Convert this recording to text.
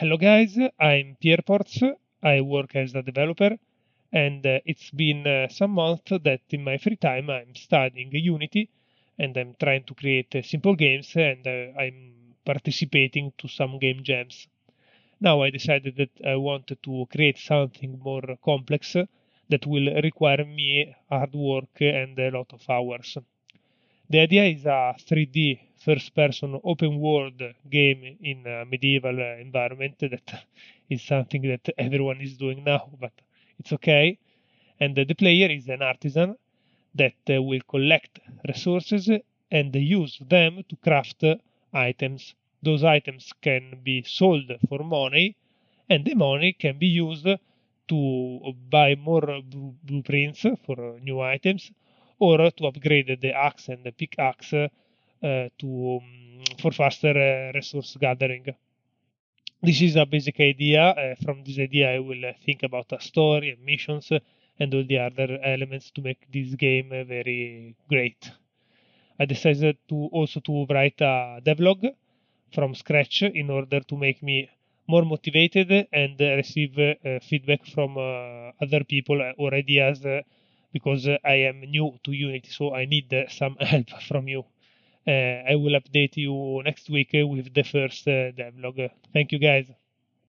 Hello guys, I'm Pierre Ports. I work as a developer, and it's been some months that in my free time I'm studying Unity and I'm trying to create simple games and I'm participating to some game jams. Now I decided that I wanted to create something more complex that will require me hard work and a lot of hours. The idea is a 3D first-person open-world game in a medieval environment that is something that everyone is doing now, but it's okay. And the player is an artisan that will collect resources and use them to craft items. Those items can be sold for money, and the money can be used to buy more blueprints for new items or to upgrade the axe and the pickaxe for faster resource gathering. This is a basic idea. From this idea, I will think about a story and missions and all the other elements to make this game very great. I decided to also to write a devlog from scratch in order to make me more motivated and receive feedback from other people or ideas because I am new to Unity, so I need some help from you. I will update you next week with the first devlog. Thank you, guys.